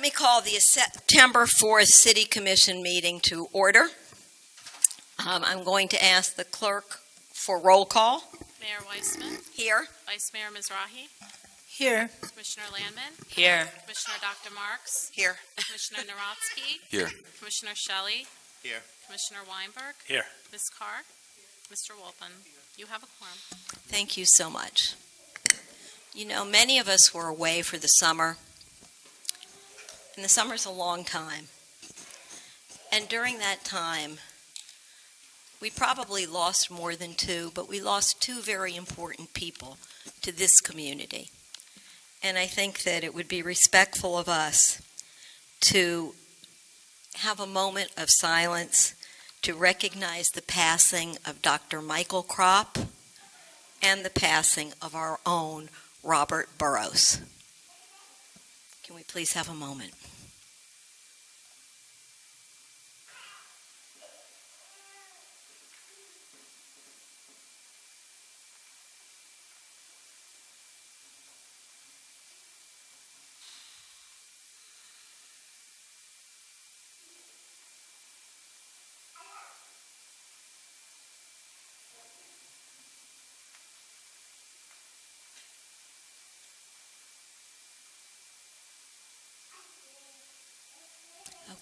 Let me call the September 4th City Commission meeting to order. I'm going to ask the clerk for roll call. Mayor Weissman. Here. Vice Mayor Mizrahi. Here. Commissioner Landman. Here. Commissioner Dr. Marks. Here. Commissioner Narotsky. Here. Commissioner Shelley. Here. Commissioner Weinberg. Here. Ms. Carr. Mr. Wolpen. You have a quorum. Thank you so much. You know, many of us were away for the summer, and the summer's a long time. And during that time, we probably lost more than two, but we lost two very important people to this community. And I think that it would be respectful of us to have a moment of silence to recognize the passing of Dr. Michael Kropp and the passing of our own Robert Burrows. Can we please have a moment?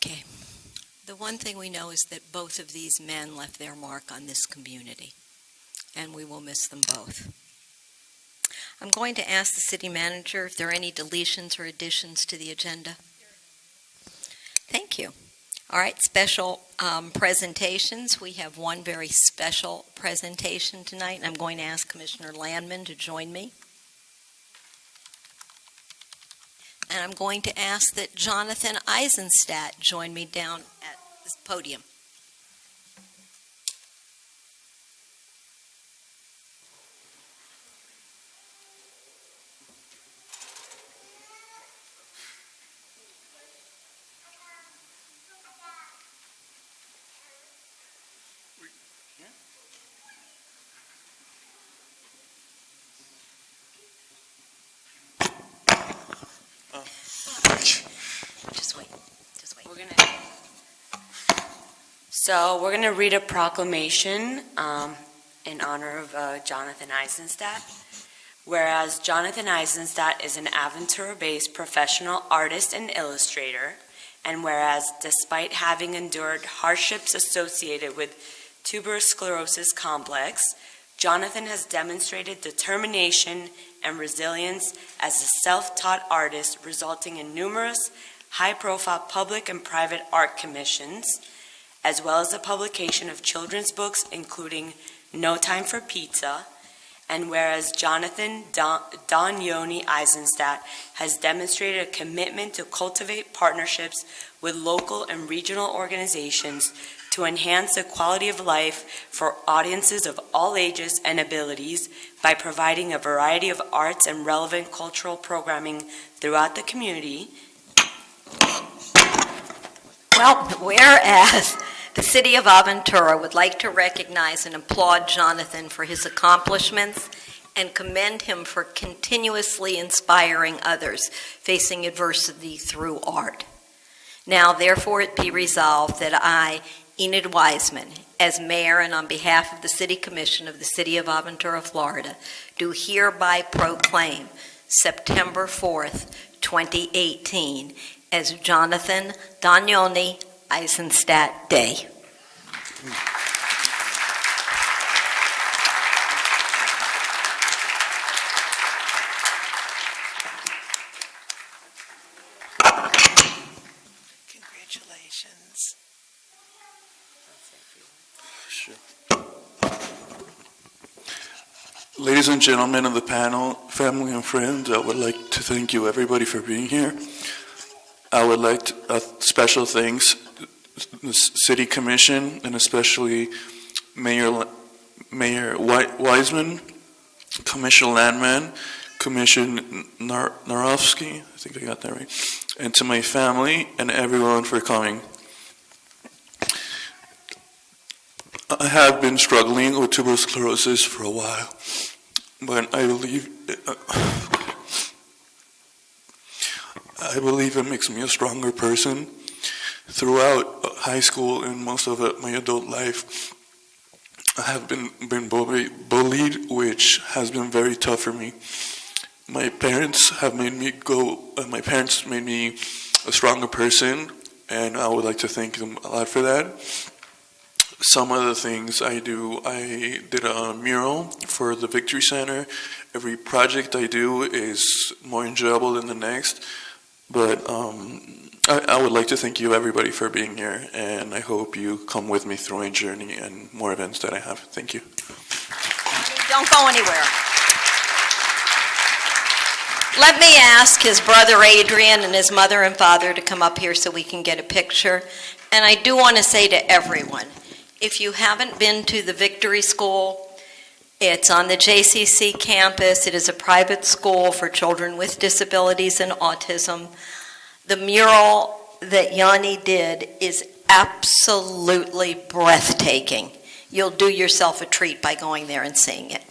Okay. The one thing we know is that both of these men left their mark on this community, and we will miss them both. I'm going to ask the city manager if there are any deletions or additions to the agenda. Thank you. All right, special presentations. We have one very special presentation tonight, and I'm going to ask Commissioner Landman to join me. And I'm going to ask that Jonathan Eisenstadt join me down at this podium. Just wait. We're gonna read a proclamation in honor of Jonathan Eisenstadt. Whereas Jonathan Eisenstadt is an Aventura-based professional artist and illustrator, and whereas despite having endured hardships associated with tuberous sclerosis complex, Jonathan has demonstrated determination and resilience as a self-taught artist, resulting in numerous high-profile public and private art commissions, as well as the publication of children's books, including No Time for Pizza. And whereas Jonathan Danyoni Eisenstadt has demonstrated a commitment to cultivate partnerships with local and regional organizations to enhance the quality of life for audiences of all ages and abilities by providing a variety of arts and relevant cultural programming throughout the community. Well, whereas the City of Aventura would like to recognize and applaud Jonathan for his accomplishments and commend him for continuously inspiring others facing adversity through art. Now, therefore, it be resolved that I, Enid Wiseman, as mayor and on behalf of the City Commission of the City of Aventura, Florida, do hereby proclaim September 4th, 2018 as Jonathan Danyoni Eisenstadt Day. Congratulations. Sure. Ladies and gentlemen of the panel, family and friends, I would like to thank you everybody for being here. I would like to, special thanks to the City Commission and especially Mayor Wiseman, Commissioner Landman, Commissioner Narovsky, I think I got that right, and to my family and everyone for coming. I have been struggling with tuberous sclerosis for a while, but I believe I believe it makes me a stronger person. Throughout high school and most of my adult life, I have been bullied, which has been very tough for me. My parents made me a stronger person, and I would like to thank them a lot for that. Some of the things I did a mural for the Victory Center. Every project I do is more enjoyable than the next, but I would like to thank you, everybody, for being here, and I hope you come with me through a journey and more events that I have. Thank you. Don't go anywhere. Let me ask his brother Adrian and his mother and father to come up here so we can get a picture. And I do want to say to everyone, if you haven't been to the Victory School, it's on the JCC campus. It is a private school for children with disabilities and autism. The mural that Yanni did is absolutely breathtaking. You'll do yourself a treat by going there and seeing it.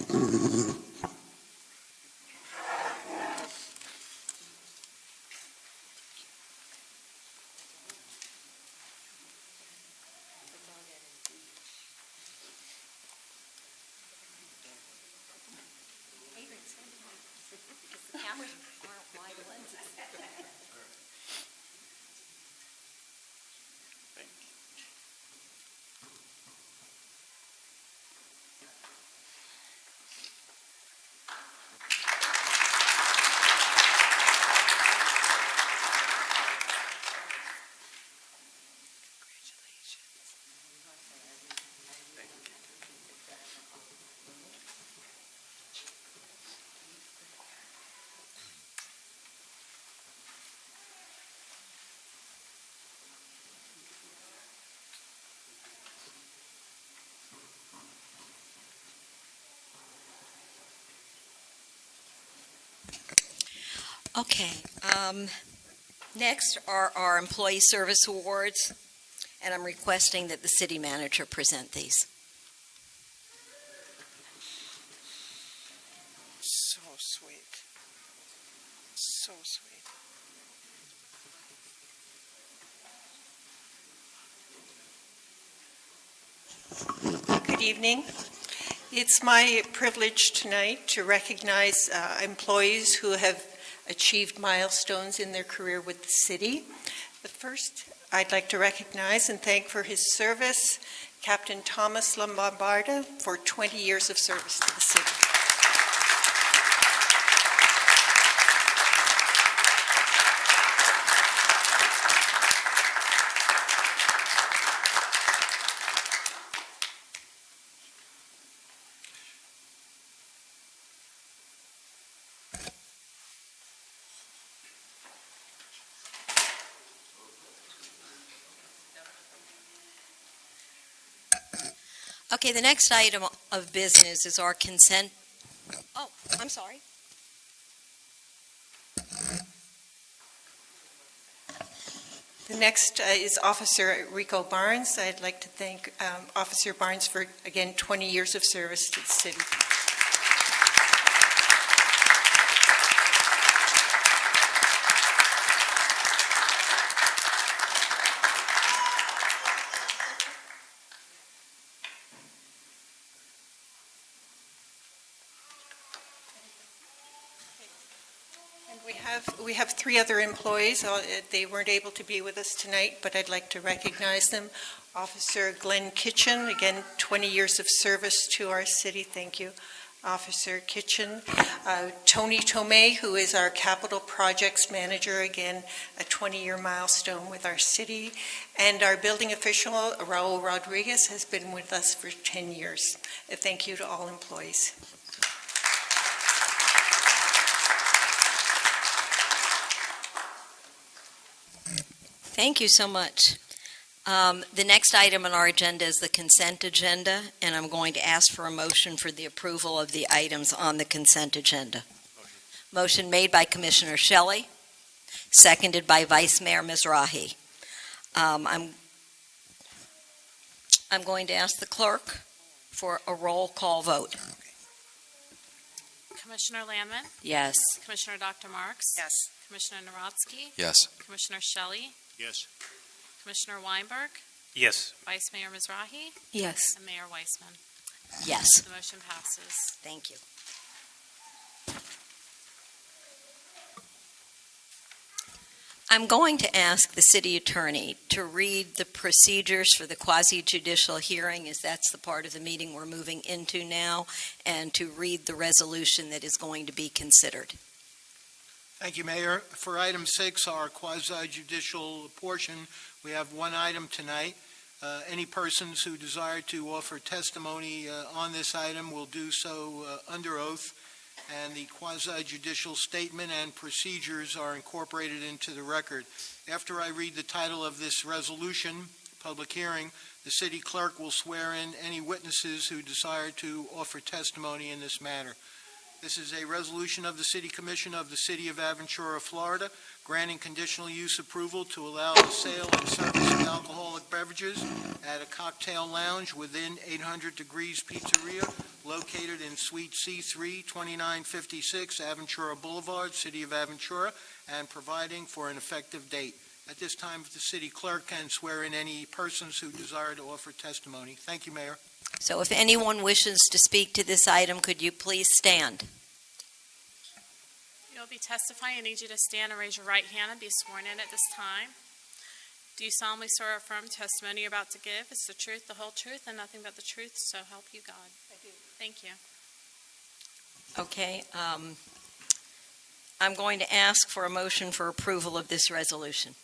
Okay, next are our Employee Service Awards, and I'm requesting that the city manager present these. So sweet. So sweet. Good evening. It's my privilege tonight to recognize employees who have achieved milestones in their career with the city. But first, I'd like to recognize and thank for his service Captain Thomas Lombarda for 20 years of service to the city. Okay, the next item of business is our consent. Oh, I'm sorry. The next is Officer Rico Barnes. I'd like to thank Officer Barnes for, again, 20 years of service to the city. We have three other employees. They weren't able to be with us tonight, but I'd like to recognize them. Officer Glenn Kitchen, again, 20 years of service to our city. Thank you, Officer Kitchen. Tony Tomei, who is our Capital Projects Manager, again, a 20-year milestone with our city. And our building official, Raul Rodriguez, has been with us for 10 years. Thank you to all employees. Thank you so much. The next item on our agenda is the consent agenda, and I'm going to ask for a motion for the approval of the items on the consent agenda. Motion made by Commissioner Shelley, seconded by Vice Mayor Mizrahi. I'm going to ask the clerk for a roll call vote. Commissioner Landman? Yes. Commissioner Dr. Marks? Yes. Commissioner Narodsky, Yes. Commissioner Shelley, Yes. Commissioner Weinberg, Yes. Vice Mayor Mizrahi, Yes. and Mayor Weissman. Yes, The motion passes. thank you. I'm going to ask the city attorney to read the procedures for the quasi-judicial hearing, as that's the part of the meeting we're moving into now, and to read the resolution that is going to be considered. Thank you, Mayor. For item 6, our quasi-judicial portion, we have one item tonight. Any persons who desire to offer testimony on this item will do so under oath, and the quasi-judicial statement and procedures are incorporated into the record. After I read the title of this resolution, public hearing, the city clerk will swear in any witnesses who desire to offer testimony in this matter. This is a resolution of the City Commission of the City of Aventura, Florida, granting conditional use approval to allow the sale and service of alcoholic beverages at a cocktail lounge within 800 Degrees Pizzeria, located in Suite C3, 2956 Aventura Boulevard, City of Aventura, and providing for an effective date. At this time, if the city clerk can swear in any persons who desire to offer testimony. Thank you, Mayor. So if anyone wishes to speak to this item, could you please stand? You'll be testifying. I need you to stand and raise your right hand and be sworn in at this time. Do you solemnly swear or affirm testimony you're about to give is the truth, the whole truth, and nothing but the truth, so help you God? I do. Thank you. Okay, I'm going to ask for a motion for approval of this resolution.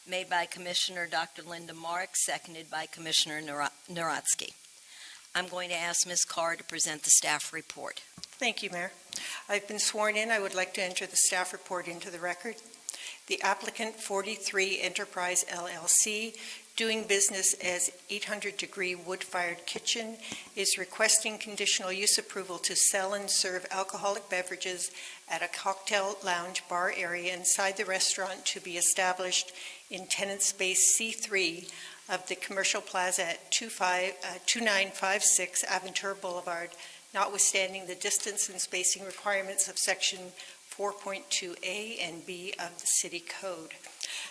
Made by Commissioner Dr. Linda Marks, seconded by Commissioner Narodsky. I'm going to ask Ms. Carr to present the staff report. Thank you, Mayor. I've been sworn in. I would like to enter the staff report into the record. The applicant, 43 Enterprise LLC, doing business as 800 Degree Wood-Fired Kitchen, is requesting conditional use approval to sell and serve alcoholic beverages at a cocktail lounge bar area inside the restaurant to be established in tenant space C3 of the Commercial Plaza at 2956 Aventura Boulevard, notwithstanding the distance and spacing requirements of Section 4.2A and B of the City Code.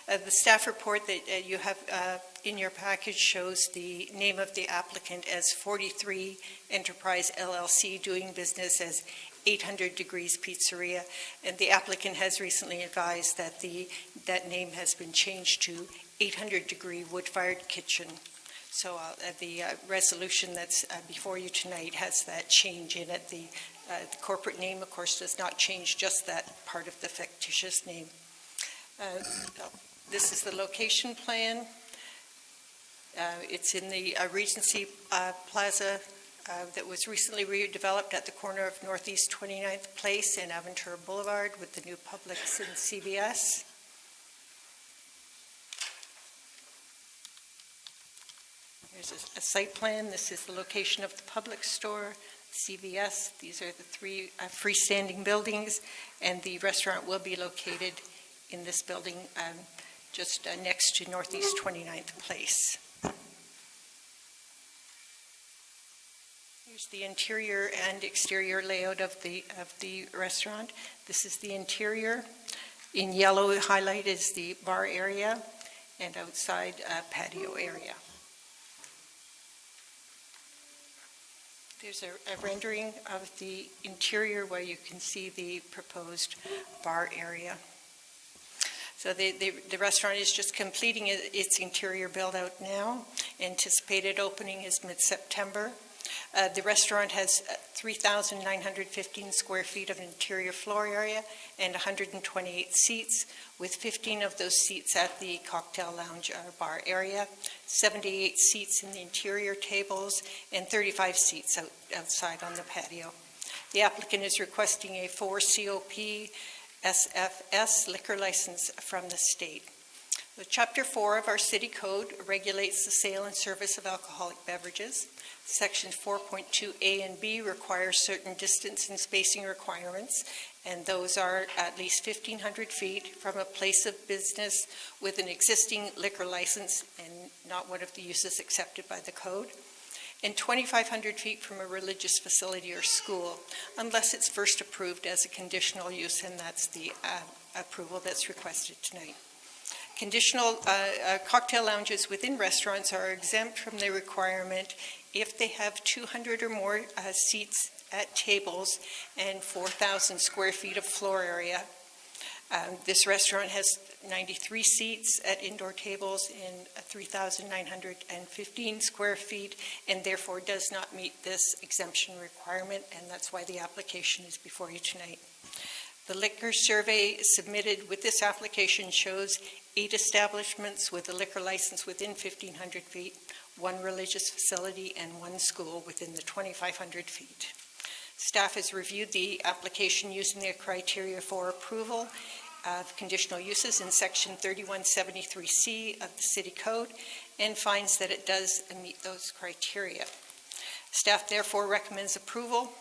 The staff report that you have in your package shows the name of the applicant as 43 Enterprise LLC, doing business as 800 Degrees Pizzeria, and the applicant has recently advised that that name has been changed to 800 Degree Wood-Fired Kitchen. So the resolution that's before you tonight has that change in it. The corporate name, of course, does not change, just that part of the fictitious name. This is the location plan. It's in the Regency Plaza that was recently redeveloped at the corner of Northeast 29th Place and Aventura Boulevard with the new Publix and CVS. Here's a site plan. This is the location of the Publix store, CVS. These are the three freestanding buildings, and the restaurant will be located in this building just next to Northeast 29th Place. Here's the interior and exterior layout of the restaurant. This is the interior. In yellow, highlight is the bar area, and outside patio area. There's a rendering of the interior where you can see the proposed bar area. So the restaurant is just completing its interior build-out now. Anticipated opening is mid-September. The restaurant has 3,915 square feet of interior floor area and 128 seats, with 15 of those seats at the cocktail lounge or bar area, 78 seats in the interior tables, and 35 seats outside on the patio. The applicant is requesting a 4 COP SFS liquor license from the state. So Chapter 4 of our city code regulates the sale and service of alcoholic beverages. Section 4.2A and B require certain distance and spacing requirements, and those are at least 1,500 feet from a place of business with an existing liquor license and not one of the uses accepted by the code. and 2,500 feet from a religious facility or school, unless it's first approved as a conditional use, and that's the approval that's requested tonight. Conditional cocktail lounges within restaurants are exempt from the requirement if they have 200 or more seats at tables and 4,000 square feet of floor area. This restaurant has 93 seats at indoor tables and 3,915 square feet, and therefore does not meet this exemption requirement, and that's why the application is before you tonight. The liquor survey submitted with this application shows 8 establishments with a liquor license within 1,500 feet, 1 religious facility, and 1 school within the 2,500 feet. Staff has reviewed the application using their criteria for approval of conditional uses in Section 3173C of the City Code and finds that it does meet those criteria. Staff therefore recommends approval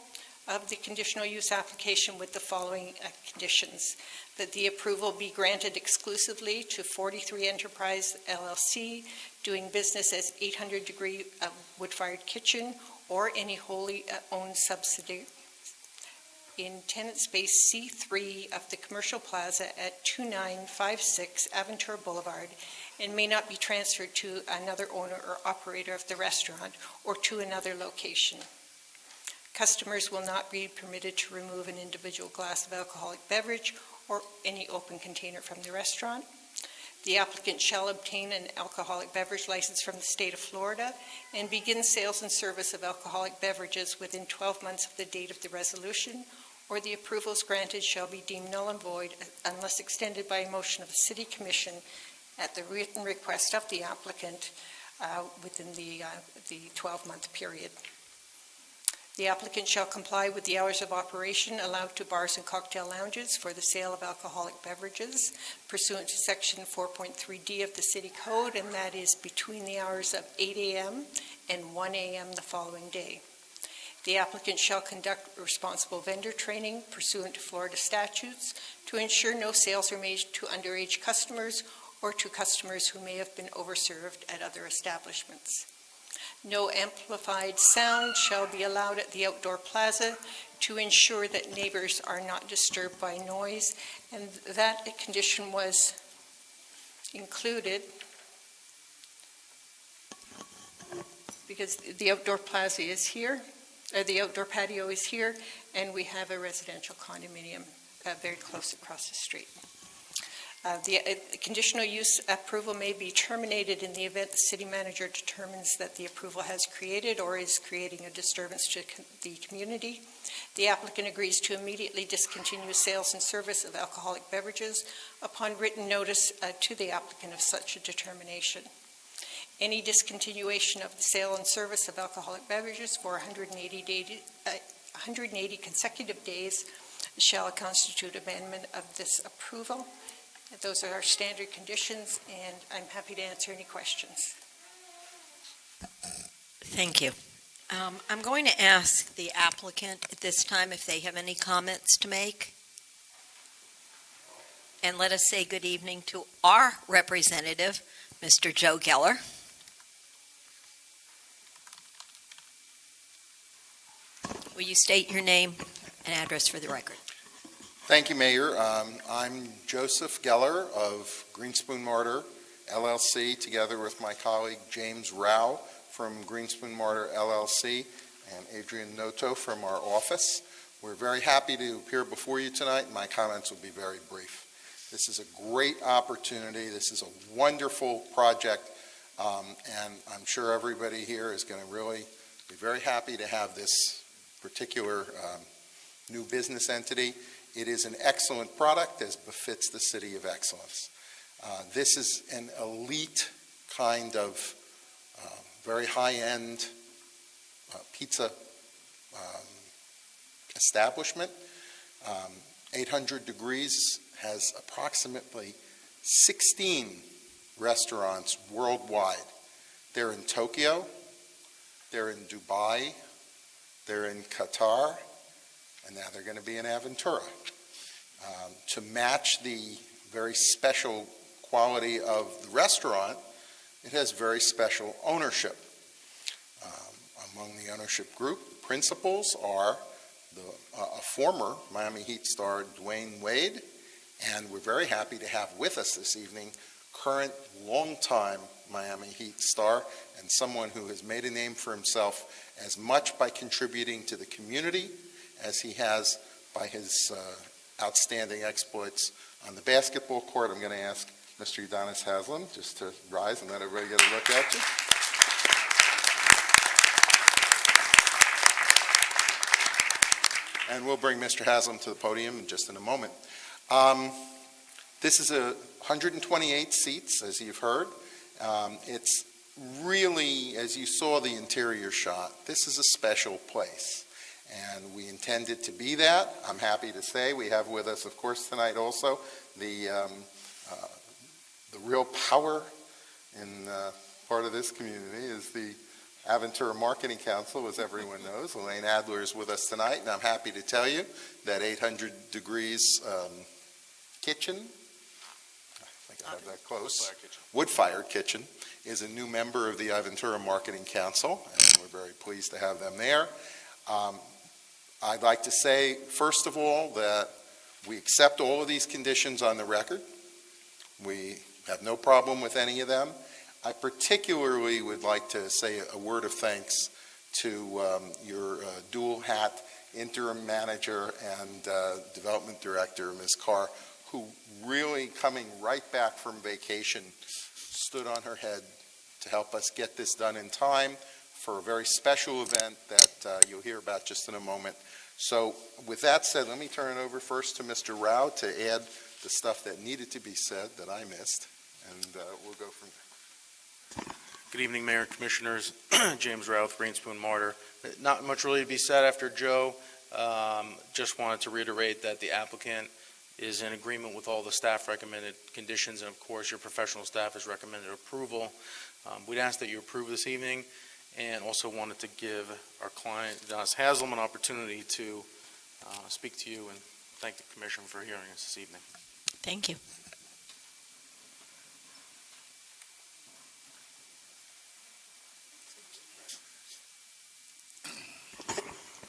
of the conditional use application with the following conditions: that the approval be granted exclusively to 43 Enterprise LLC doing business as 800 Degree Wood-Fired Kitchen or any wholly owned subsidiary in tenant space C3 of the Commercial Plaza at 2956 Aventura Boulevard, and may not be transferred to another owner or operator of the restaurant or to another location. Customers will not be permitted to remove an individual glass of alcoholic beverage or any open container from the restaurant. The applicant shall obtain an alcoholic beverage license from the state of Florida and begin sales and service of alcoholic beverages within 12 months of the date of the resolution, or the approvals granted shall be deemed null and void unless extended by a motion of the City Commission at the written request of the applicant within the 12-month period. The applicant shall comply with the hours of operation allowed to bars and cocktail lounges for the sale of alcoholic beverages pursuant to Section 4.3D of the City Code, and that is between the hours of 8 a.m. and 1 a.m. the following day. The applicant shall conduct responsible vendor training pursuant to Florida statutes to ensure no sales are made to underage customers or to customers who may have been overserved at other establishments. No amplified sound shall be allowed at the outdoor plaza to ensure that neighbors are not disturbed by noise, and that condition was included because the outdoor plaza is here, the outdoor patio is here, and we have a residential condominium very close across the street. The conditional use approval may be terminated in the event the city manager determines that the approval has created or is creating a disturbance to the community. The applicant agrees to immediately discontinue sales and service of alcoholic beverages upon written notice to the applicant of such a determination. Any discontinuation of the sale and service of alcoholic beverages for 180 consecutive days shall constitute amendment of this approval. Those are our standard conditions, and I'm happy to answer any questions. Thank you. I'm going to ask the applicant at this time if they have any comments to make. And let us say good evening to our representative, Mr. Joe Geller. Will you state your name and address for the record? Thank you, Mayor. I'm Joseph Geller of Greenspoon Martyr LLC, together with my colleague James Rao from Greenspoon Martyr LLC and Adrian Noto from our office. We're very happy to appear before you tonight, and my comments will be very brief. This is a great opportunity. This is a wonderful project, and I'm sure everybody here is going to really be very happy to have this particular new business entity. It is an excellent product, as befits the City of Excellence. This is an elite kind of very high-end pizza establishment. 800 Degrees has approximately 16 restaurants worldwide. They're in Tokyo, they're in Dubai, they're in Qatar, and now they're going to be in Aventura. To match the very special quality of the restaurant, it has very special ownership. I'm Among the ownership group, the principals are a former Miami Heat star, Dwayne Wade, and we're very happy to have with us this evening current longtime Miami Heat star and someone who has made a name for himself as much by contributing to the community as he has by his outstanding exploits on the basketball court. I'm going to ask Mr. Udonis Haslam just to rise and let everybody get a look at you. And we'll bring Mr. Haslam to the podium in just in a moment. This is 128 seats, as you've heard. It's really, as you saw the interior shot, this is a special place. And we intend it to be that. I'm happy to say we have with us, of course, tonight also the real power in part of this community is the Aventura Marketing Council, as everyone knows. Elaine Adler is with us tonight, and I'm happy to tell you that 800 Degrees Kitchen, I think I have that close, Wood-Fired Kitchen, is a new member of the Aventura Marketing Council, and we're very pleased to have them there. I'd like to say, first of all, that we accept all of these conditions on the record. We have no problem with any of them. I particularly would like to say a word of thanks to your dual hat interim manager and development director, Ms. Carr, who really, coming right back from vacation, stood on her head to help us get this done in time for a very special event that you'll hear about just in a moment. So with that said, let me turn it over first to Mr. Rao to add the stuff that needed to be said that I missed, and we'll go from there. Good evening, Mayor and Commissioners. James Rao with Green Spoon Martyr. Not much really to be said after Joe. Just wanted to reiterate that the applicant is in agreement with all the staff recommended conditions, and of course your professional staff has recommended approval. We'd ask that you approve this evening, and also wanted to give our client, Udonis Haslam, an opportunity to speak to you and thank the Commission for hearing us this evening. Thank you.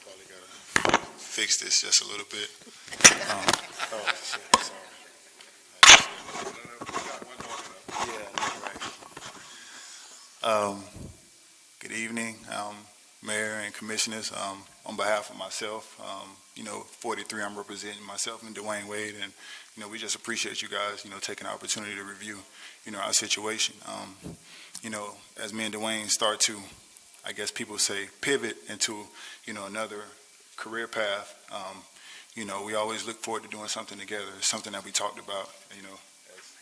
Probably gotta fix this just a little bit. Good evening, Mayor and Commissioners. On behalf of myself, 43, I'm representing myself and Dwayne Wade, and we just appreciate you guys, taking the opportunity to review, our situation. As me and Dwayne start to, I guess people say, pivot into, another career path, we always look forward to doing something together. It's something that we talked about, as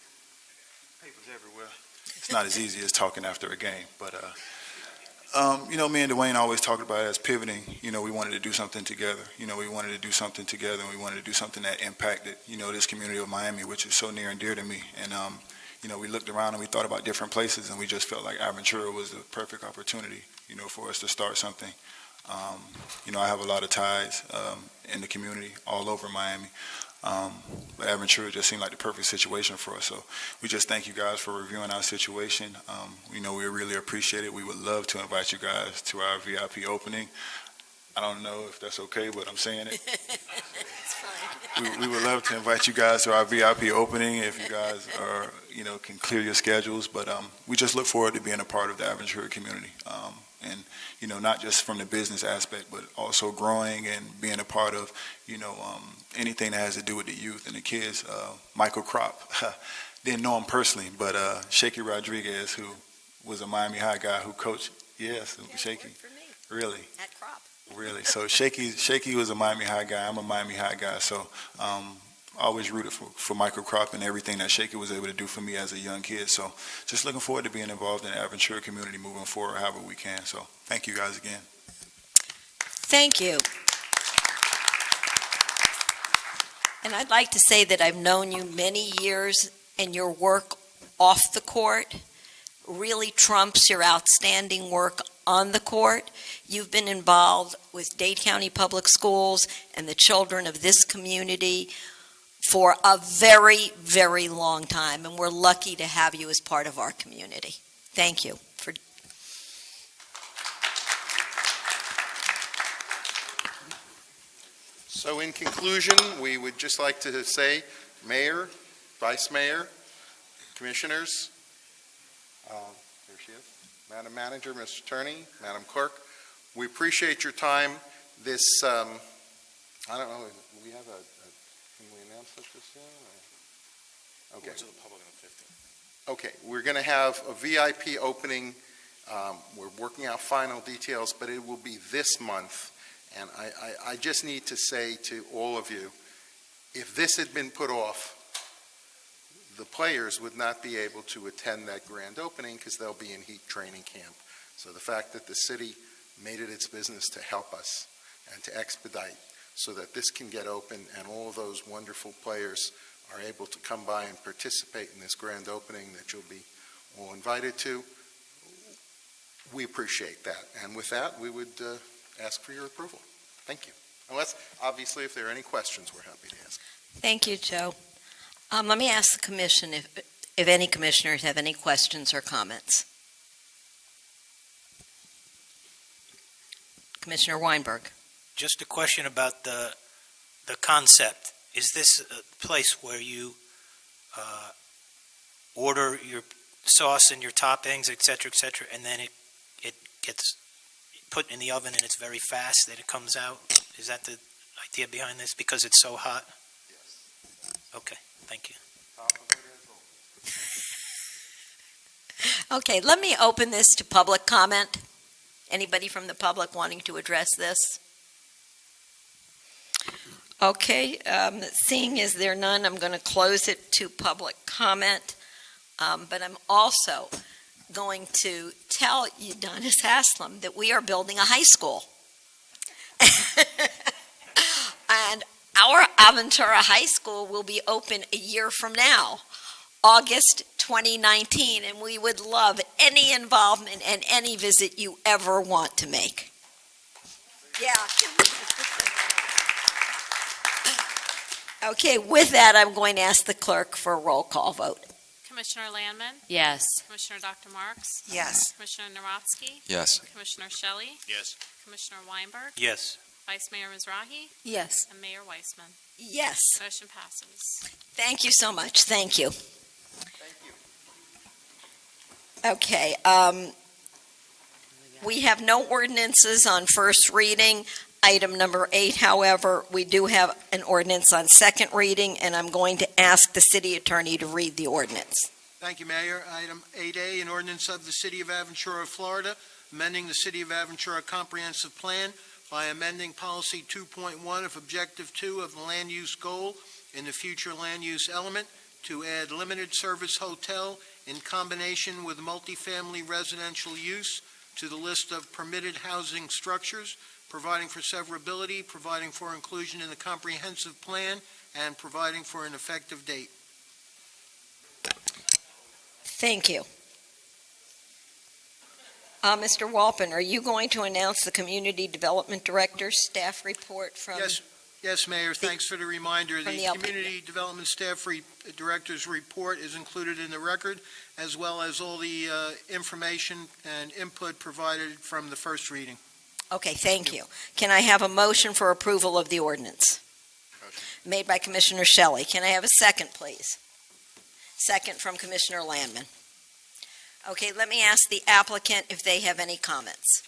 papers everywhere. It's not as easy as talking after a game, but, me and Dwayne always talked about it as pivoting. We wanted to do something together. We wanted to do something together, and we wanted to do something that impacted, this community of Miami, which is so near and dear to me. And, we looked around and we thought about different places, and we just felt like Aventura was the perfect opportunity, for us to start something. I have a lot of ties in the community all over Miami. But Aventura just seemed like the perfect situation for us. So we just thank you guys for reviewing our situation. We really appreciate it. We would love to invite you guys to our VIP opening. I don't know if that's okay, but I'm saying it. It's fine. We would love to invite you guys to our VIP opening if you guys are, can clear your schedules. But we just look forward to being a part of the Aventura community. And, not just from the business aspect, but also growing and being a part of, anything that has to do with the youth and the kids. Michael Crop, didn't know him personally, but Shaky Rodriguez, who was a Miami High guy who coached, yes, Shaky, For me, really, at Crop. really. So Shaky was a Miami High guy. I'm a Miami High guy. So always rooted for Michael Crop and everything that Shaky was able to do for me as a young kid. So just looking forward to being involved in the Aventura community moving forward however we can. So thank you guys again. Thank you. And I'd like to say that I've known you many years, and your work off the court really trumps your outstanding work on the court. You've been involved with Dade County Public Schools and the children of this community for a very, very long time, and we're lucky to have you as part of our community. Thank you. So in conclusion, we would just like to say, Mayor, Vice Mayor, Commissioners, here she is, Madam Manager, Mr. Attorney, Madam Clerk, we appreciate your time. This, I don't know, we have can we announce that this soon? Okay. To the public on the 15th. Okay, we're going to have a VIP opening. We're working out final details, but it will be this month. And I just need to say to all of you, if this had been put off, the players would not be able to attend that grand opening because they'll be in heat training camp. So the fact that the city made it its business to help us and to expedite so that this can get open and all of those wonderful players are able to come by and participate in this grand opening that you'll be all invited to, we appreciate that. And with that, we would ask for your approval. Thank you. Unless, obviously, if there are any questions, we're happy to ask. Thank you, Joe. Let me ask the commission if any commissioners have any questions or comments. Commissioner Weinberg. Just a question about the concept. Is this a place where you order your sauce and your toppings, et cetera, and then it gets put in the oven and it's very fast that it comes out? Is that the idea behind this, because it's so hot? Yes. Okay, thank you. Okay, let me open this to public comment. Anybody from the public wanting to address this? Okay, seeing as there are none, I'm going to close it to public comment. But I'm also going to tell Udonis Haslam that we are building a high school. And our Aventura High School will be open a year from now, August 2019, and we would love any involvement and any visit you ever want to make. Yeah. Okay, with that, I'm going to ask the clerk for a roll call vote. Commissioner Landman, Yes. Commissioner Dr. Marks, Yes. Commissioner Narotsky, Yes. Commissioner Shelley, Yes. Commissioner Weinberg, Yes. Vice Mayor Mizrahi, Yes. and Mayor Weissman. Yes. Motion passes. Thank you so much. Thank you. Thank you. Okay, we have no ordinances on first reading. Item number 8, however, we do have an ordinance on second reading, and I'm going to ask the city attorney to read the ordinance. Thank you, Mayor. Item 8A, an ordinance of the City of Aventura, Florida, amending the City of Aventura Comprehensive Plan by amending Policy 2.1 of Objective 2 of the Land Use Goal in the future land use element to add limited service hotel in combination with multifamily residential use to the list of permitted housing structures, providing for severability, providing for inclusion in the comprehensive plan, and providing for an effective date. Thank you. Mr. Walpin, are you going to announce the Community Development Director's staff report from? Yes, Mayor, thanks for the reminder. From The the LP. Community Development Staff Director's report is included in the record, as well as all the information and input provided from the first reading. Okay, thank you. Can I have a motion for approval of the ordinance? Motion. Made by Commissioner Shelley. Can I have a second, please? Second from Commissioner Landman. Okay, let me ask the applicant if they have any comments.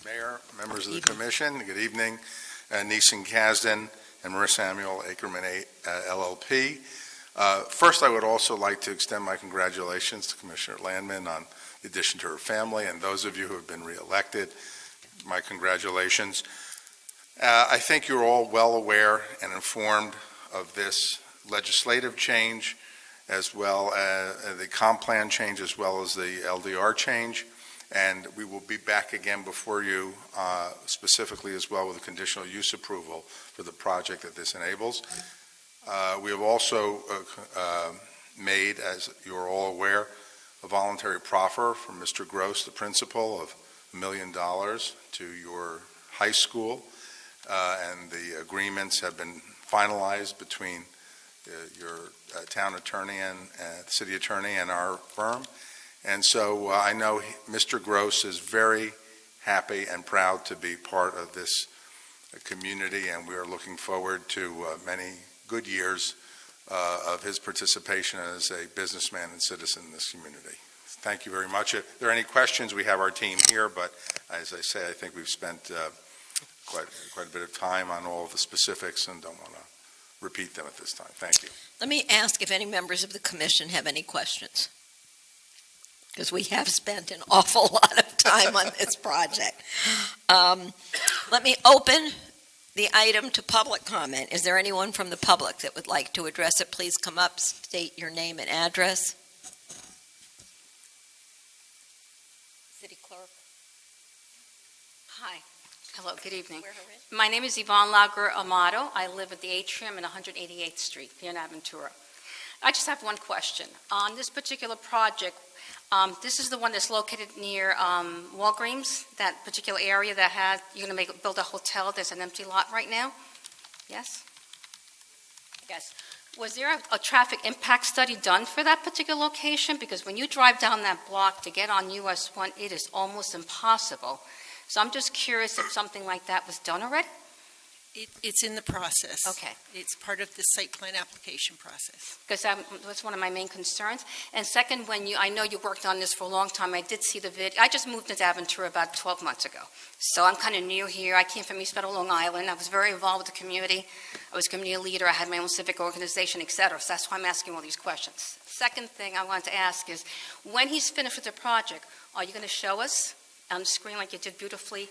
Mayor, members of the commission, good evening. Neeson Kasdan and Marissa Samuel, Ackerman LLP. First, I would also like to extend my congratulations to Commissioner Landman on the addition to her family, and those of you who have been reelected, my congratulations. I think you're all well aware and informed of this legislative change, as well as the comp plan change, as well as the LDR change, and we will be back again before you specifically as well with a conditional use approval for the project that this enables. We have also made, as you're all aware, a voluntary proffer from Mr. Gross, the principal, of $1 million to your high school, and the agreements have been finalized between your town attorney and city attorney and our firm, And so I know Mr. Gross is very happy and proud to be part of this community, and we are looking forward to many good years of his participation as a businessman and citizen in this community. Thank you very much. If there are any questions, we have our team here, but as I say, I think we've spent quite a bit of time on all of the specifics and don't want to repeat them at this time. Thank you. Let me ask if any members of the commission have any questions, because we have spent an awful lot of time on this project. Let me open the item to public comment. Is there anyone from the public that would like to address it? Please come up, state your name and address. City Clerk. Hi. Hello, good evening. My name is Yvonne Lager Amato. I live at the Atrium in 188th Street here in Aventura. I just have one question. On this particular project, this is the one that's located near Walgreens, that particular area that you're going to build a hotel. There's an empty lot right now? Yes? Yes. Was there a traffic impact study done for that particular location? Because when you drive down that block to get on US 1, it is almost impossible. So I'm just curious if something like that was done already? It's in the process. Okay. It's part of the site plan application process. Because that's one of my main concerns. And second, I know you worked on this for a long time. I did see the video. I just moved into Aventura about 12 months ago. So I'm kind of new here. I came from East Meadow, Long Island. I was very involved with the community. I was a community leader. I had my own civic organization, et cetera. So that's why I'm asking all these questions. Second thing I wanted to ask is, when he's finished with the project, are you going to show us on the screen like you did beautifully,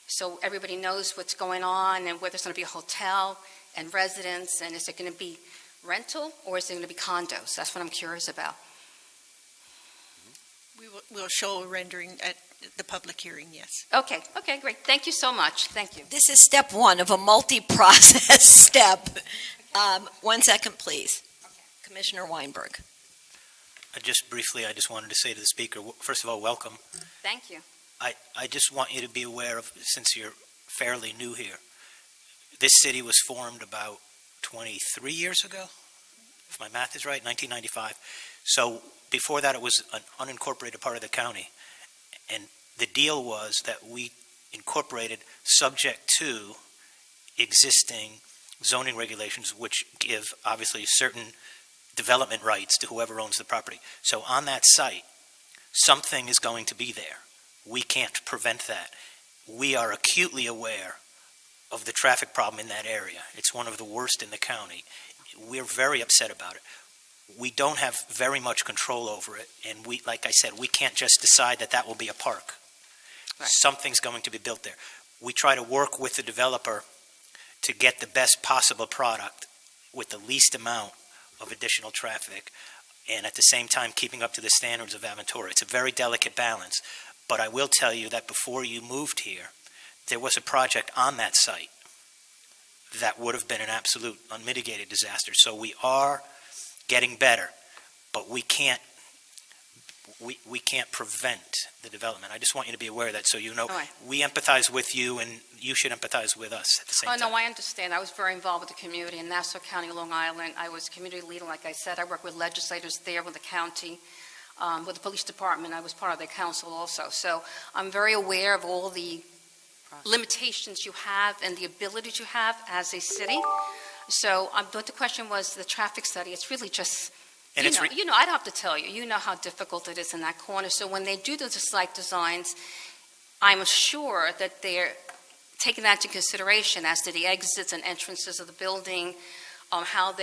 so everybody knows what's going on and whether there's going to be a hotel and residence, and is it going to be rental or is it going to be condos? That's what I'm curious about. We'll show a rendering at the public hearing, yes. Okay, great. Thank you so much. Thank you. This is step one of a multi-process step. 1 second, please. Commissioner Weinberg. Just briefly, I just wanted to say to the speaker, first of all, welcome. Thank you. I just want you to be aware of, since you're fairly new here, this city was formed about 23 years ago, if my math is right, 1995. So before that, it was an unincorporated part of the county. And the deal was that we incorporated subject to existing zoning regulations, which give, obviously, certain development rights to whoever owns the property. So on that site, something is going to be there. We can't prevent that. We are acutely aware of the traffic problem in that area. It's one of the worst in the county. We're very upset about it. We don't have very much control over it, and we, like I said, we can't just decide that will be a park. Right. Something's going to be built there. We try to work with the developer to get the best possible product with the least amount of additional traffic, and at the same time keeping up to the standards of Aventura. It's a very delicate balance. But I will tell you that before you moved here, there was a project on that site that would have been an absolute unmitigated disaster. So we are getting better, but we can't prevent the development. I just want you to be aware of that, so you know Right. we empathize with you, and you should empathize with us at the same time. No, I understand. I was very involved with the community in Nassau County, Long Island. I was a community leader, like I said. I worked with legislators there, with the county. With the police department, I was part of the council also. So I'm very aware of all the limitations you have and the abilities you have as a city. So but the question was the traffic study. It's really just, And I don't have to tell you. You know how difficult it is in that corner. So when they do the site designs, I'm sure that they're taking that into consideration as to the exits and entrances of the building, how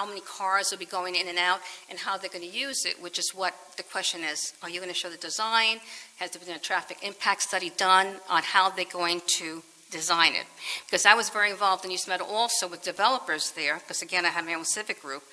many cars will be going in and out, and how they're going to use it, which is what the question is. Are you going to show the design? Has there been a traffic impact study done on how they're going to design it? Because I was very involved in East Meadow also with developers there, because again, I had my own civic group,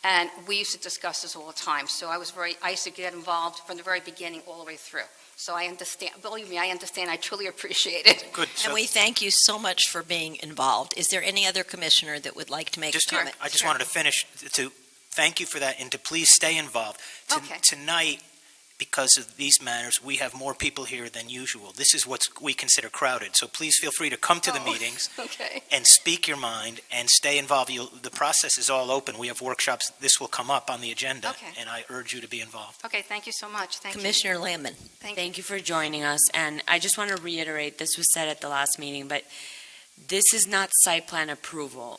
and we used to discuss this all the time. So I used to get involved from the very beginning all the way through. So I understand, believe me, I understand, I truly appreciate it. Good. And we thank you so much for being involved. Is there any other commissioner that would like to make a comment? I just wanted to finish to thank you for that, and to please stay involved. Okay. Tonight, because of these matters, we have more people here than usual. This is what we consider crowded, so please feel free to come to the meetings Okay. and speak your mind and stay involved. The process is all open. We have workshops. This will come up on the agenda, Okay. and I urge you to be involved. Okay, thank you so much. Thank you. Commissioner Landman. Thank you for joining us, and I just want to reiterate, this was said at the last meeting, but this is not site plan approval.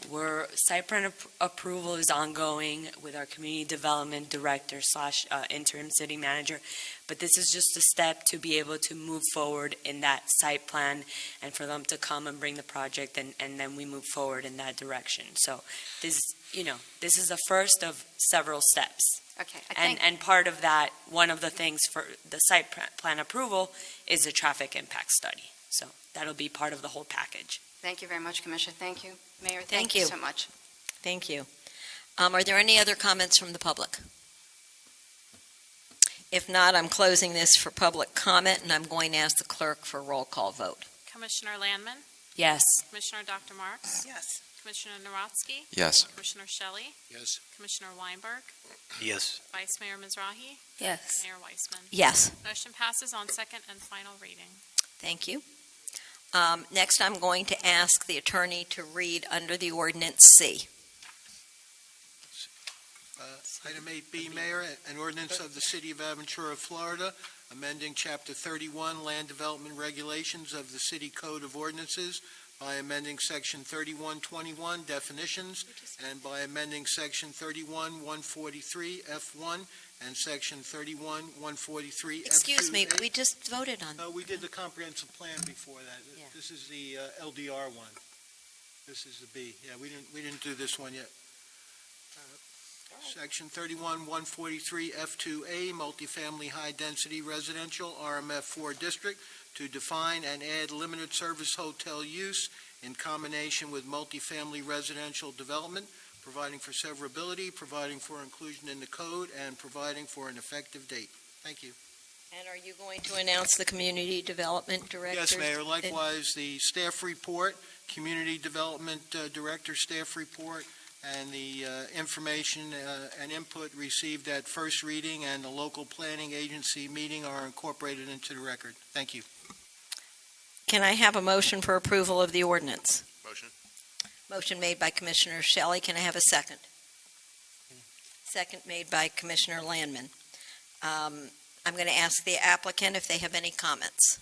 Site plan approval is ongoing with our community development director / interim city manager, but this is just a step to be able to move forward in that site plan and for them to come and bring the project, and then we move forward in that direction. So this is the first of several steps. Okay, I think, And part of that, one of the things for the site plan approval is the traffic impact study. So that'll be part of the whole package. thank you very much, Commissioner. Thank you. Mayor, Thank thank you you. so much. Thank you. Are there any other comments from the public? If not, I'm closing this for public comment, and I'm going to ask the clerk for a roll call vote. Commissioner Landman, Yes. Commissioner Dr. Marks, Yes. Commissioner Narotsky, Yes. Commissioner Shelley, Yes. Commissioner Weinberg, Yes. Vice Mayor Mizrahi, Yes. Mayor Weissman. Yes, Motion passes on second and final reading. thank you. Next, I'm going to ask the attorney to read under the ordinance C. Item 8B, Mayor, an ordinance of the City of Aventura, Florida, amending Chapter 31 Land Development Regulations of the City Code of Ordinances by amending Section 3121 Definitions and by amending Section 31143 F1 and Section 31143 F2. Excuse me, we just voted on. We did the comprehensive plan before that. Yeah. This is the LDR one. This is the B. Yeah, we didn't do this one yet. Section 31143 F2A, multifamily high-density residential RMF4 district, to define and add limited service hotel use in combination with multifamily residential development, providing for severability, providing for inclusion in the code, and providing for an effective date. Thank you. And are you going to announce the community development director? Yes, Mayor. Likewise, the staff report, Community Development Director staff report, and the information and input received at first reading and the local planning agency meeting are incorporated into the record. Thank you. Can I have a motion for approval of the ordinance? Motion. Motion made by Commissioner Shelley. Can I have a second? Second made by Commissioner Landman. I'm going to ask the applicant if they have any comments.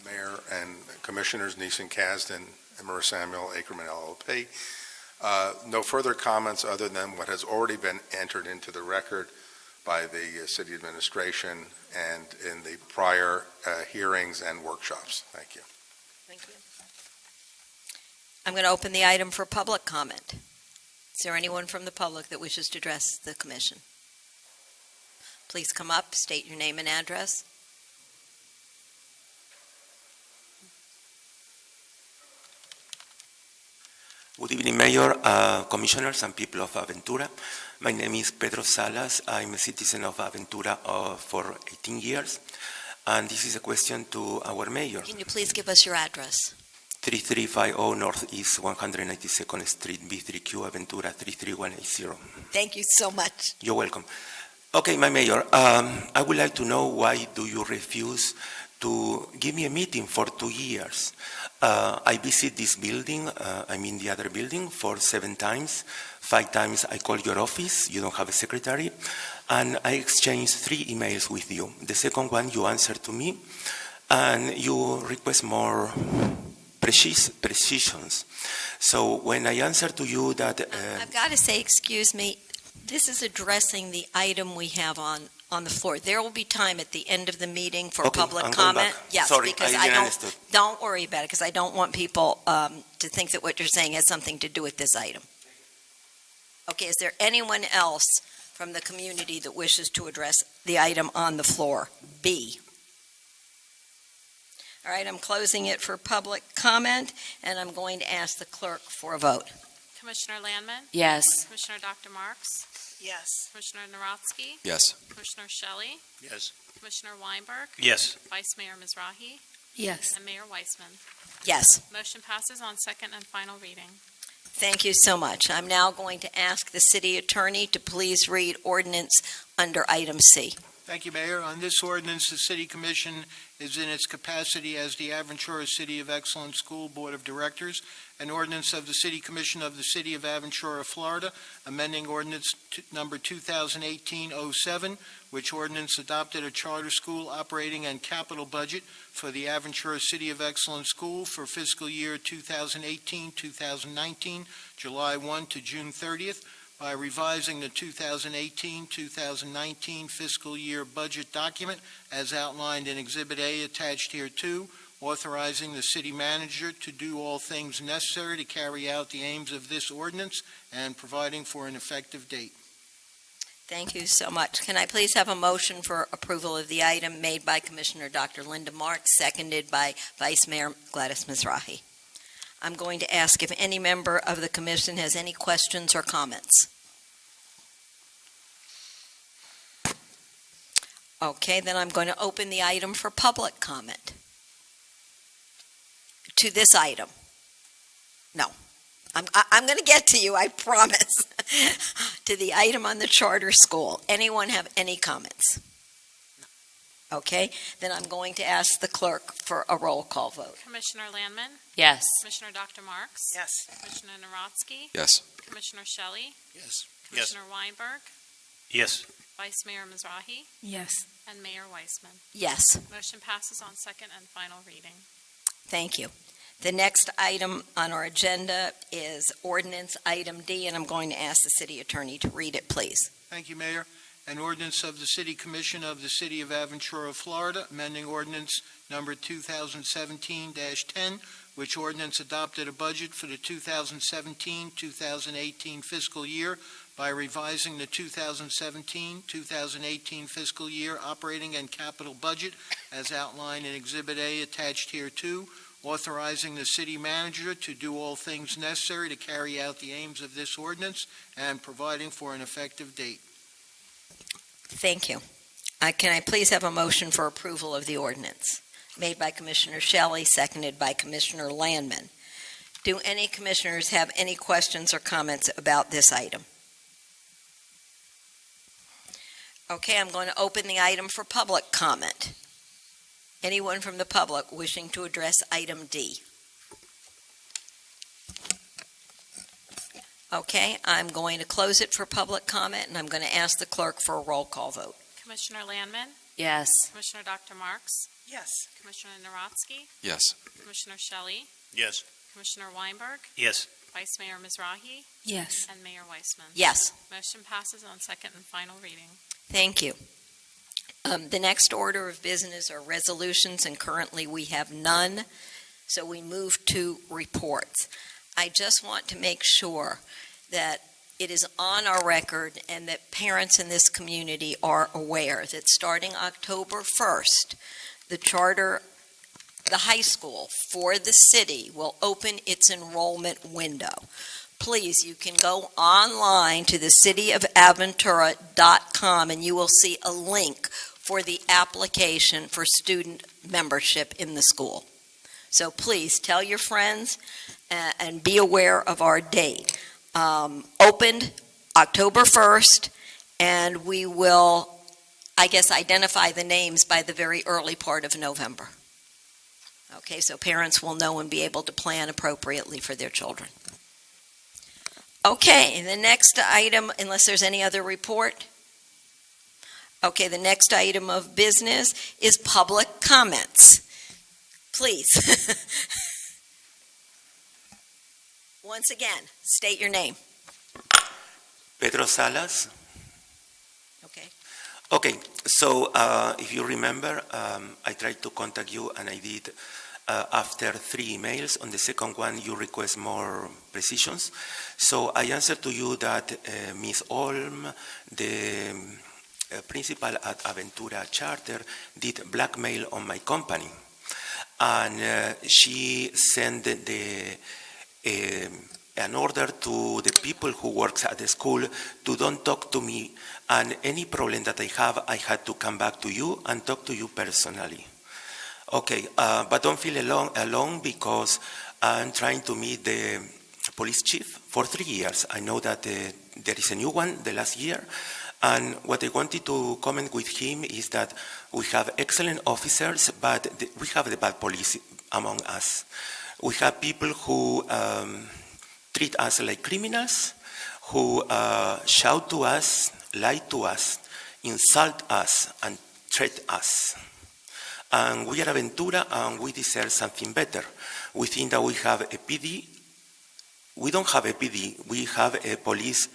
Mayor and Commissioners Neeson Kasdan, Emmer Samuel, Ackerman LLP. No further comments other than what has already been entered into the record by the city administration and in the prior hearings and workshops. Thank you. Thank you. I'm going to open the item for public comment. Is there anyone from the public that wishes to address the commission? Please come up, state your name and address. Good evening, Mayor, Commissioners, and people of Aventura. My name is Pedro Salas. I'm a citizen of Aventura for 18 years, and this is a question to our Mayor. Can you please give us your address? 3350 Northeast 192nd Street, B3Q, Aventura 33180. Thank you so much. You're welcome. Okay, my Mayor, I would like to know why do you refuse to give me a meeting for 2 years? I visit this building, the other building, for 7 times. 5 times I call your office, you don't have a secretary, and I exchanged 3 emails with you. The second one, you answer to me, and you request more precisions. So when I answer to you that... I've got to say, excuse me, this is addressing the item we have on the floor. There will be time at the end of the meeting for public I'm going comment. back. Yes, Sorry, because I I understood. don't worry about it, because I don't want people to think that what you're saying has something to do with this item. Okay, is there anyone else from the community that wishes to address the item on the floor? B. All right, I'm closing it for public comment, and I'm going to ask the clerk for a vote. Commissioner Landman, Yes. Commissioner Dr. Marks, Yes. Commissioner Narotsky, Yes. Commissioner Shelley, Yes. Commissioner Weinberg, Yes. Vice Mayor Mizrahi, Yes. and Mayor Weissman. Yes. Motion passes on second and final reading. Thank you so much. I'm now going to ask the city attorney to please read ordinance under item C. Thank you, Mayor. On this ordinance, the City Commission is in its capacity as the Aventura City of Excellence School Board of Directors. An ordinance of the City Commission of the City of Aventura, Florida, amending ordinance number 2018-07, which ordinance adopted a charter school operating and capital budget for the Aventura City of Excellence School for fiscal year 2018-2019, July 1 to June 30th, by revising the 2018-2019 fiscal year budget document as outlined in Exhibit A attached hereto, authorizing the city manager to do all things necessary to carry out the aims of this ordinance and providing for an effective date. Thank you so much. Can I please have a motion for approval of the item made by Commissioner Dr. Linda Marks, seconded by Vice Mayor Gladys Mizrahi? I'm going to ask if any member of the commission has any questions or comments. Okay, then I'm going to open the item for public comment. To this item. No. I'm going to get to you, I promise. To the item on the charter school. Anyone have any comments? Okay, then I'm going to ask the clerk for a roll call vote. Commissioner Landman, Yes. Commissioner Dr. Marks, Yes. Commissioner Narodsky, Yes. Commissioner Shelley, Yes. Commissioner Weinberg, Yes. Vice Mayor Mizrahi, Yes. and Mayor Weissman. Yes, Motion passes on second and final reading. thank you. The next item on our agenda is ordinance item D, and I'm going to ask the city attorney to read it, please. Thank you, Mayor. An ordinance of the City Commission of the City of Aventura, Florida, amending ordinance number 2017-10, which ordinance adopted a budget for the 2017-2018 fiscal year by revising the 2017-2018 fiscal year operating and capital budget as outlined in Exhibit A attached hereto, authorizing the city manager to do all things necessary to carry out the aims of this ordinance and providing for an effective date. Thank you. Can I please have a motion for approval of the ordinance? Made by Commissioner Shelley, seconded by Commissioner Landman. Do any commissioners have any questions or comments about this item? Okay, I'm going to open the item for public comment. Anyone from the public wishing to address item D? Okay, I'm going to close it for public comment, and I'm going to ask the clerk for a roll call vote. Commissioner Landman, Yes. Commissioner Dr. Marks, Yes. Commissioner Narodsky, Yes. Commissioner Shelley, Yes. Commissioner Weinberg, Yes. Vice Mayor Mizrahi, Yes. and Mayor Weissman. Yes, Motion passes on second and final reading. thank you. The next order of business are resolutions, and currently we have none, so we move to reports. I just want to make sure that it is on our record and that parents in this community are aware that starting October 1st, the high school for the city will open its enrollment window. Please, you can go online to the cityofaventura.com and you will see a link for the application for student membership in the school. So please tell your friends and be aware of our date. Opened October 1st, and we will, I guess, identify the names by the very early part of November. Okay, so parents will know and be able to plan appropriately for their children. Okay, the next item, unless there's any other report. Okay, the next item of business is public comments. Please. Once again, state your name. Pedro Salas. Okay. Okay, so if you remember, I tried to contact you and I did after 3 emails. On the second one, you request more precisions. So I answered to you that Ms. Olm, the principal at Aventura Charter, did blackmail on my company. And she sent an order to the people who works at the school to don't talk to me, and any problem that I have, I had to come back to you and talk to you personally. Okay, but don't feel alone because I'm trying to meet the police chief for 3 years. I know that there is a new one the last year. And what I wanted to comment with him is that we have excellent officers, but we have the bad police among us. We have people who treat us like criminals, who shout to us, lie to us, insult us, and threat us. And we are Aventura, and we deserve something better. We think that we have a PD. We don't have a PD. We have a police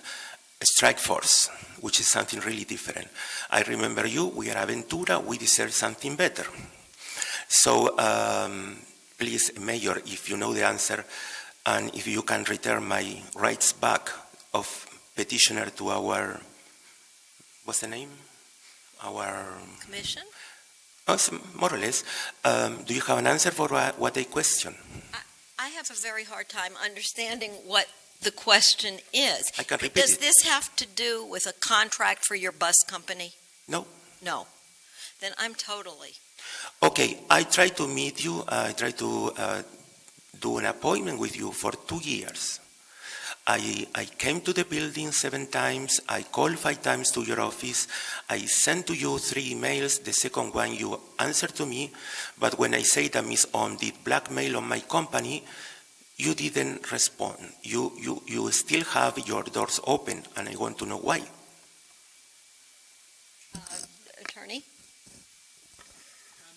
strike force, which is something really different. I remember you. We are Aventura. We deserve something better. So please, Mayor, if you know the answer, and if you can return my rights back of petitioner to our, what's the name? Our Commission? More or less. Do you have an answer for what I question? I have a very hard time understanding what the question is. I can repeat Does it. this have to do with a contract for your bus company? No. No. Then I'm totally. Okay, I try to meet you. I try to do an appointment with you for 2 years. I came to the building 7 times. I called 5 times to your office. I sent to you 3 emails. The second one you answered to me. But when I say that Ms. Om did blackmail on my company, you didn't respond. You still have your doors open, and I want to know why. Attorney?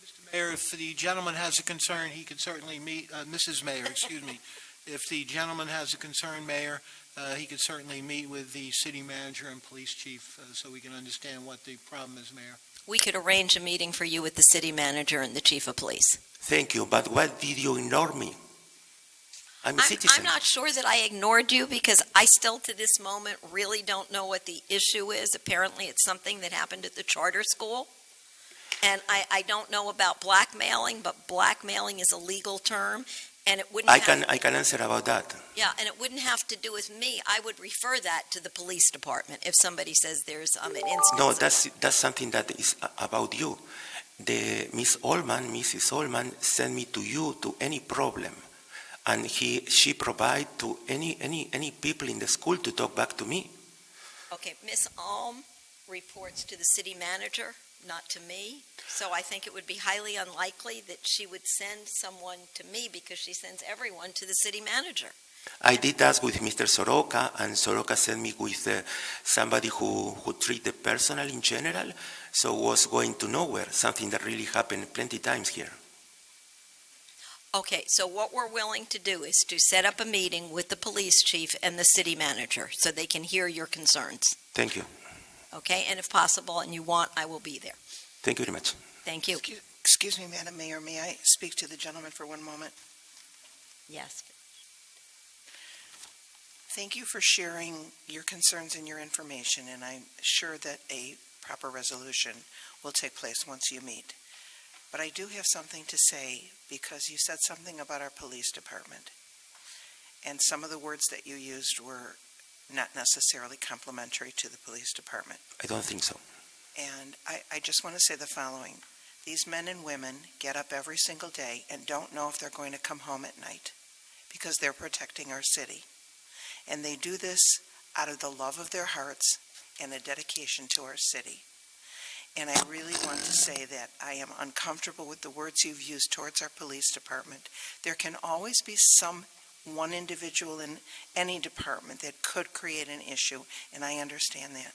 Mr. Mayor, if the gentleman has a concern, he can certainly meet, Mrs. Mayor, excuse me. If the gentleman has a concern, Mayor, he could certainly meet with the city manager and police chief so we can understand what the problem is, Mayor. We could arrange a meeting for you with the city manager and the chief of police. Thank you, but why did you ignore me? I'm a citizen. I'm not sure that I ignored you because I still to this moment really don't know what the issue is. Apparently it's something that happened at the charter school. And I don't know about blackmailing, but blackmailing is a legal term. And it wouldn't I can answer about that. Yeah, and it wouldn't have to do with me. I would refer that to the police department if somebody says there's an instance. No, that's something that is about you. Mrs. Allman sent me to you to any problem, and she provide to any people in the school to talk back to me. Okay, Miss Alm reports to the city manager, not to me. So I think it would be highly unlikely that she would send someone to me because she sends everyone to the city manager. I did ask with Mr. Soroka, and Soroka sent me with somebody who treated personal in general, so was going to nowhere, something that really happened plenty times here. Okay, so what we're willing to do is to set up a meeting with the police chief and the city manager so they can hear your concerns. Thank you. Okay, and if possible and you want, I will be there. Thank you very much. Thank you. Excuse me, Madam Mayor, may I speak to the gentleman for 1 moment? Yes. Thank you for sharing your concerns and your information, and I'm sure that a proper resolution will take place once you meet. But I do have something to say because you said something about our police department. And some of the words that you used were not necessarily complimentary to the police department. I don't think so. And I just want to say the following. These men and women get up every single day and don't know if they're going to come home at night because they're protecting our city. And they do this out of the love of their hearts and a dedication to our city. And I really want to say that I am uncomfortable with the words you've used towards our police department. There can always be one individual in any department that could create an issue, and I understand that.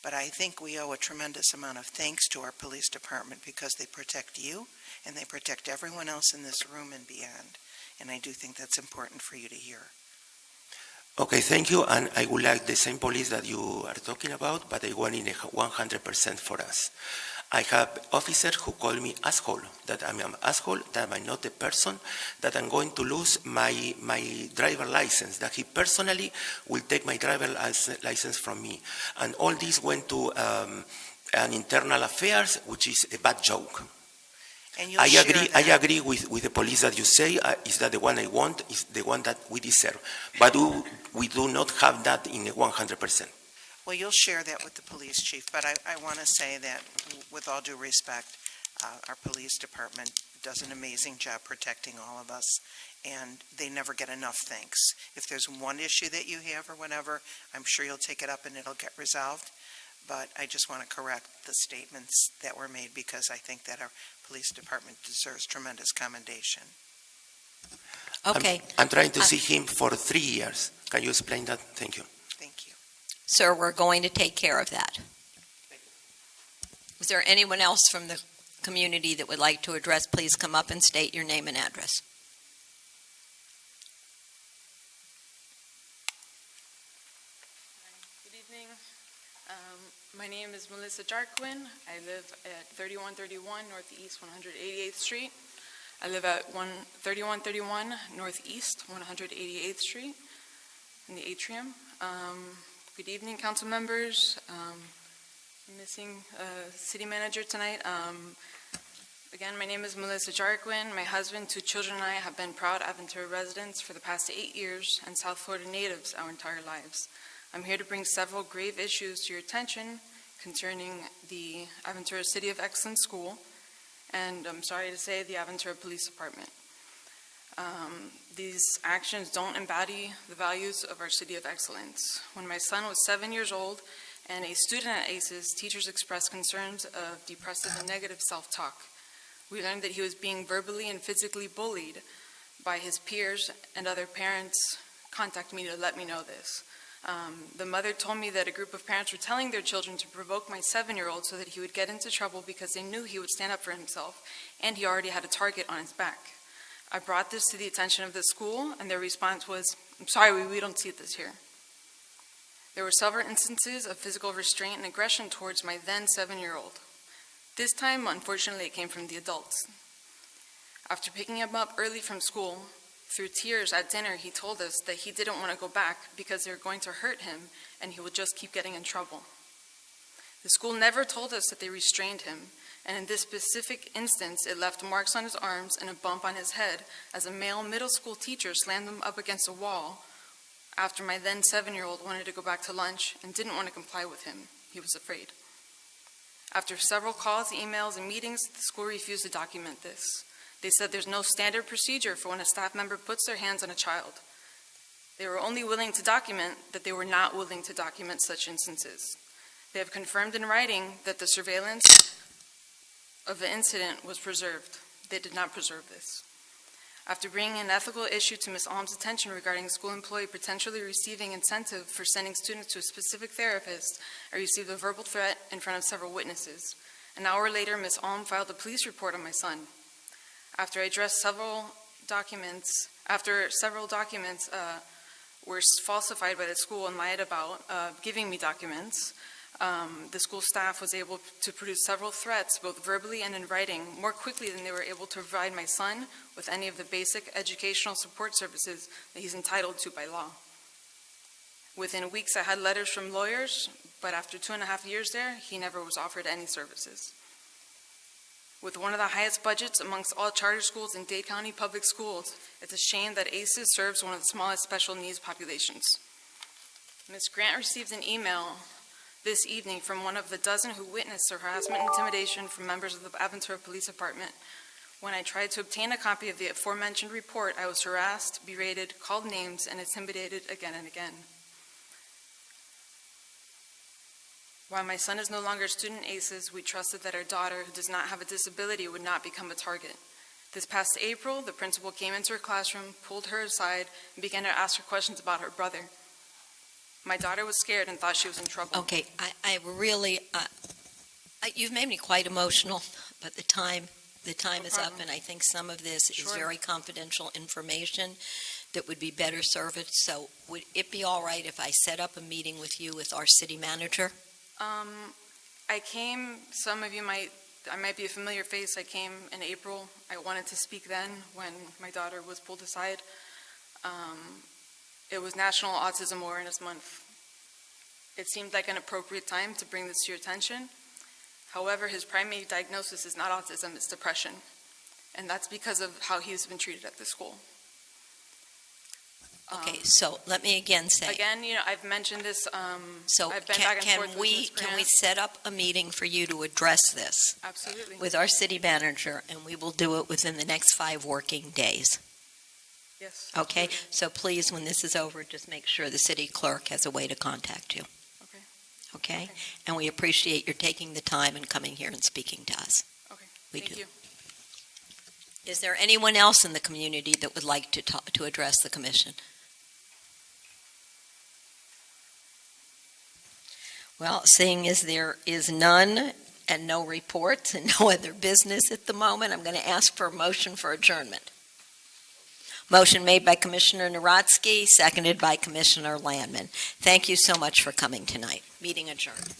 But I think we owe a tremendous amount of thanks to our police department because they protect you and they protect everyone else in this room and beyond. And I do think that's important for you to hear. Okay, thank you. And I would like the same police that you are talking about, but I want it 100% for us. I have officers who call me asshole, that I'm an asshole, that I'm not a person, that I'm going to lose my driver license, that he personally will take my driver license from me. And all this went to an internal affairs, which is a bad joke. And I agree with the police that you say, is that the one I want, is the one that we deserve. But we do not have that in 100%. Well, you'll share that with the police chief, but I want to say that with all due respect, our police department does an amazing job protecting all of us, and they never get enough thanks. If there's one issue that you have or whatever, I'm sure you'll take it up and it'll get resolved. But I just want to correct the statements that were made because I think that our police department deserves tremendous commendation. Okay. I'm trying to see him for 3 years. Can you explain that? Thank you. Thank you. Sir, we're going to take care of that. Is there anyone else from the community that would like to address? Please come up and state your name and address. Good evening. My name is Melissa Jarquin. I live at 3131 Northeast 188th Street. I live at 3131 Northeast 188th Street in the atrium. Good evening, council members. Missing city manager tonight. Again, my name is Melissa Jarquin. My husband, 2 children, and I have been proud Aventura residents for the past 8 years and South Florida natives our entire lives. I'm here to bring several grave issues to your attention concerning the Aventura City of Excellence School, and I'm sorry to say the Aventura Police Department. These actions don't embody the values of our City of Excellence. When my son was 7 years old and a student at ACES, teachers expressed concerns of depressive and negative self-talk. We learned that he was being verbally and physically bullied by his peers, and other parents contacted me to let me know this. The mother told me that a group of parents were telling their children to provoke my 7-year-old so that he would get into trouble because they knew he would stand up for himself, and he already had a target on his back. I brought this to the attention of the school, and their response was, "I'm sorry, we don't see this here." There were several instances of physical restraint and aggression towards my then 7-year-old. This time, unfortunately, it came from the adults. After picking him up early from school, through tears at dinner, he told us that he didn't want to go back because they were going to hurt him and he would just keep getting in trouble. The school never told us that they restrained him, and in this specific instance, it left marks on his arms and a bump on his head as a male middle school teacher slammed him up against a wall after my then 7-year-old wanted to go back to lunch and didn't want to comply with him. He was afraid. After several calls, emails, and meetings, the school refused to document this. They said there's no standard procedure for when a staff member puts their hands on a child. They were only willing to document that they were not willing to document such instances. They have confirmed in writing that the surveillance of the incident was preserved. They did not preserve this. After bringing an ethical issue to Ms. Alm's attention regarding a school employee potentially receiving incentive for sending students to a specific therapist, I received a verbal threat in front of several witnesses. An hour later, Ms. Alm filed a police report on my son. After several documents were falsified by the school and lied about giving me documents, the school staff was able to produce several threats, both verbally and in writing, more quickly than they were able to provide my son with any of the basic educational support services that he's entitled to by law. Within weeks, I had letters from lawyers, but after 2.5 years there, he never was offered any services. With one of the highest budgets amongst all charter schools in Dade County Public Schools, it's a shame that ACES serves one of the smallest special needs populations. Ms. Grant received an email this evening from one of the dozen who witnessed the harassment and intimidation from members of the Aventura Police Department. When I tried to obtain a copy of the aforementioned report, I was harassed, berated, called names, and intimidated again and again. While my son is no longer a student at ACES, we trusted that our daughter, who does not have a disability, would not become a target. This past April, the principal came into her classroom, pulled her aside, and began to ask her questions about her brother. My daughter was scared and thought she was in trouble. Okay, I really, you've made me quite emotional, but the time is up, and I think some of this is very confidential information that would be better served. So would it be all right if I set up a meeting with you with our city manager? I came, some of you I might be a familiar face. I came in April. I wanted to speak then when my daughter was pulled aside. It was National Autism Awareness Month. It seemed like an appropriate time to bring this to your attention. However, his primary diagnosis is not autism, it's depression. And that's because of how he's been treated at the school. Okay, so let me again say. Again, I've mentioned this. So I've been back and forth with Ms. can we Grant. set up a meeting for you to address this Absolutely. with our city manager, and we will do it within the next 5 working days? Yes. Okay? So please, when this is over, just make sure the city clerk has a way to contact you. Okay. Okay? Okay. And we appreciate your taking the time and coming here and speaking to us. Okay. We Thank do. you. Is there anyone else in the community that would like to address the commission? Well, seeing as there is none and no reports and no other business at the moment, I'm going to ask for a motion for adjournment. Motion made by Commissioner Narodsky, seconded by Commissioner Landman. Thank you so much for coming tonight. Meeting adjourned.